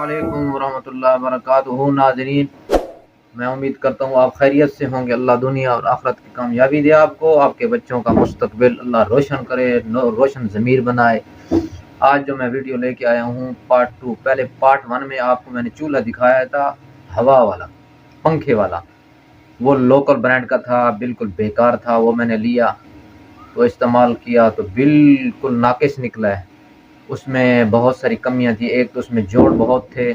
वालेकुम रहमतुल्लाहि व बरकातुहू। नाज़रीन, मैं उम्मीद करता हूँ आप खैरियत से होंगे। अल्लाह दुनिया और आखिरत की कामयाबी दे आपको, आपके बच्चों का मुस्तकबिल अल्लाह रोशन करे, रोशन ज़मीर बनाए। आज जो मैं वीडियो लेके आया हूँ पार्ट 2। पहले पार्ट 1 में आपको मैंने चूल्हा दिखाया था, हवा वाला, पंखे वाला, वो लोकल ब्रांड का था, बिल्कुल बेकार था। वो मैंने लिया तो इस्तेमाल किया तो बिल्कुल नाकिस निकला है। उसमें बहुत सारी कमियां थी। एक तो उसमें जोड़ बहुत थे,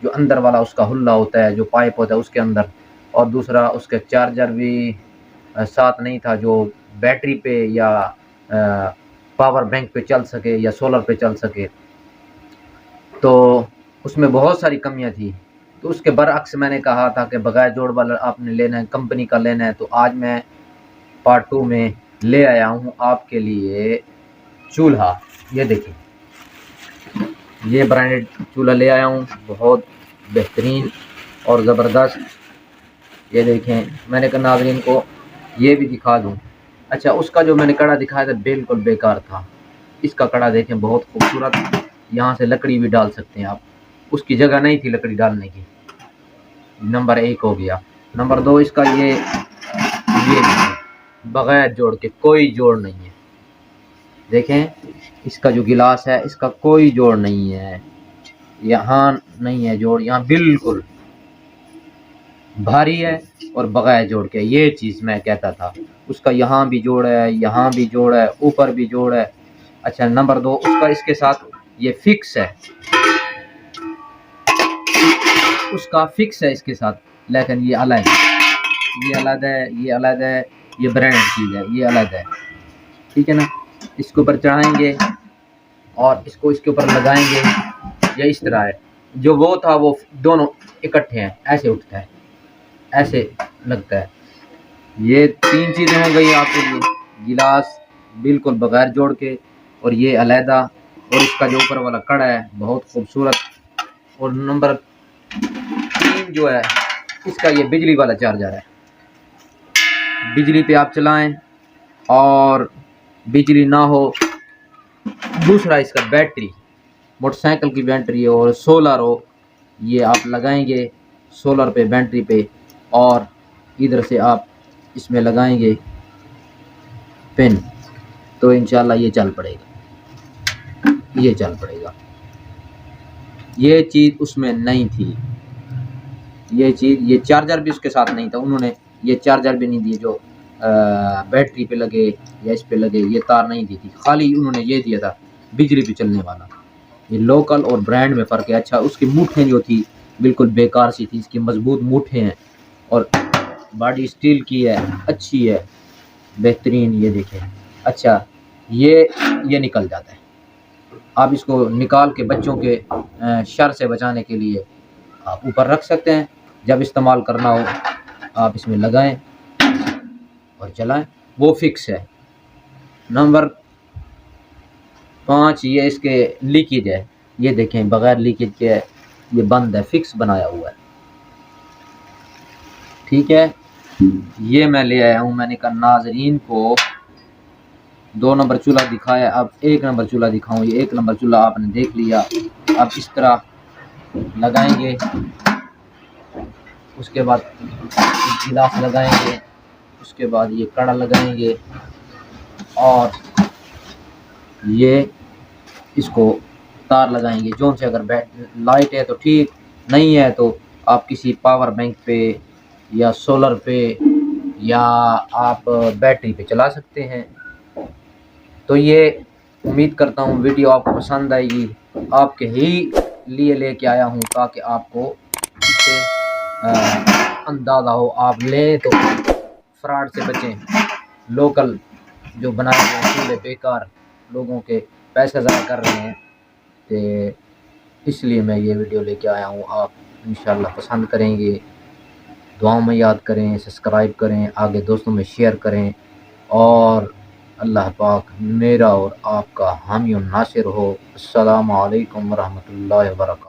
जो अंदर वाला उसका हुल्ला होता है, जो पाइप होता है उसके अंदर, और दूसरा उसके चार्जर भी साथ नहीं था, जो बैटरी पे या पावर बैंक पे चल सके या सोलर पे चल सके। तो उसमें बहुत सारी कमियां थी। तो उसके बरअक्स मैंने कहा था कि बगैर जोड़ वाला आपने लेना है, कंपनी का लेना है। तो आज मैं पार्ट 2 में ले आया हूँ आपके लिए चूल्हा। ये देखिए, ये ब्रांडेड चूल्हा ले आया हूँ, बहुत बेहतरीन और ज़बरदस्त। ये देखें, मैंने कहा नाज़रीन को ये भी दिखा दूँ। अच्छा, उसका जो मैंने कड़ा दिखाया था बिल्कुल बेकार था। इसका कड़ा देखें, बहुत खूबसूरत। यहाँ से लकड़ी भी डाल सकते हैं आप, उसकी जगह नहीं थी लकड़ी डालने की। नंबर 1 हो गया। नंबर 2, इसका ये बगैर जोड़ के, कोई जोड़ नहीं है। देखें, इसका जो गिलास है इसका कोई जोड़ नहीं है, यहाँ नहीं है जोड़, यहाँ बिल्कुल भारी है और बगैर जोड़ के। ये चीज़ मैं कहता था, उसका यहाँ भी जोड़ है, यहाँ भी जोड़ है, ऊपर भी जोड़ है। अच्छा, नंबर 2, उसका इसके साथ ये फिक्स है, उसका फिक्स है इसके साथ, लेकिन ये अलग है, ये अलग है, ये अलग है, ये ब्रांड चीज़ है, ये अलग है। ठीक है ना। इसके ऊपर चढ़ाएंगे और इसको इसके ऊपर लगाएंगे, ये इस तरह है। जो वो था वो दोनों इकट्ठे हैं, ऐसे उठता है, ऐसे लगता है। ये 3 चीज़ें हो गई आपके लिए। गिलास बिल्कुल बगैर जोड़ के, और ये अलहदा, और इसका जो ऊपर वाला कड़ा है बहुत खूबसूरत। और नंबर 3 जो है, इसका ये बिजली वाला चार्जर है। बिजली पे आप चलाएं और बिजली ना हो। दूसरा, इसका बैटरी, मोटरसाइकिल की बैटरी हो और सोलर हो, ये आप लगाएंगे सोलर पे, बैटरी पे, और इधर से आप इसमें लगाएंगे पिन, तो इंशाल्लाह ये चल पड़ेगा, ये चल पड़ेगा। ये चीज़ उसमें नहीं थी, ये चीज़, ये चार्जर भी उसके साथ नहीं था। उन्होंने ये चार्जर भी नहीं दिए जो बैटरी पे लगे या इस पे लगे, ये तार नहीं दी थी। खाली उन्होंने ये दिया था बिजली पे चलने वाला। ये लोकल और ब्रांड में फ़र्क है। अच्छा, उसकी मूठें जो थी बिल्कुल बेकार सी थी। इसकी मजबूत मूठें हैं और बॉडी स्टील की है, अच्छी है, बेहतरीन। ये देखें। अच्छा, ये निकल जाता है। आप इसको निकाल के बच्चों के शर से बचाने के लिए आप ऊपर रख सकते हैं। जब इस्तेमाल करना हो आप इसमें लगाएं और चलाएं, वो फिक्स है। नंबर 5, ये इसके लीकेज है। ये देखें, बगैर लीकेज के है, ये बंद है, फिक्स बनाया हुआ है। ठीक है, ये मैं ले आया हूँ। मैंने कहा नाज़रीन को 2 नंबर चूल्हा दिखाया, अब 1 नंबर चूल्हा दिखाऊं। ये 1 नंबर चूल्हा आपने देख लिया। अब इस तरह लगाएंगे, उसके बाद गिलास लगाएंगे, उसके बाद ये कड़ा लगाएंगे, और ये इसको तार लगाएंगे। जोन से अगर लाइट है तो ठीक, नहीं है तो आप किसी पावर बैंक पे या सोलर पे या आप बैटरी पे चला सकते हैं। तो ये उम्मीद करता हूँ वीडियो आपको पसंद आएगी। आपके ही लिए लेके आया हूँ ताकि आपको इससे अंदाज़ा हो, आप लें तो फ्रॉड से बचें। लोकल जो बनाए गए चूल्हे बेकार, लोगों के पैसे ज़ाया कर रहे हैं, तो इसलिए मैं ये वीडियो लेके आया हूँ। आप इंशाल्लाह पसंद करेंगे। दुआओं में याद करें, सब्सक्राइब करें, आगे दोस्तों में शेयर करें, और अल्लाह पाक मेरा और आपका हामी और नासिर हो। अस्सलामु अलैकुम व रहमतुल्लाहि व बरकातहू।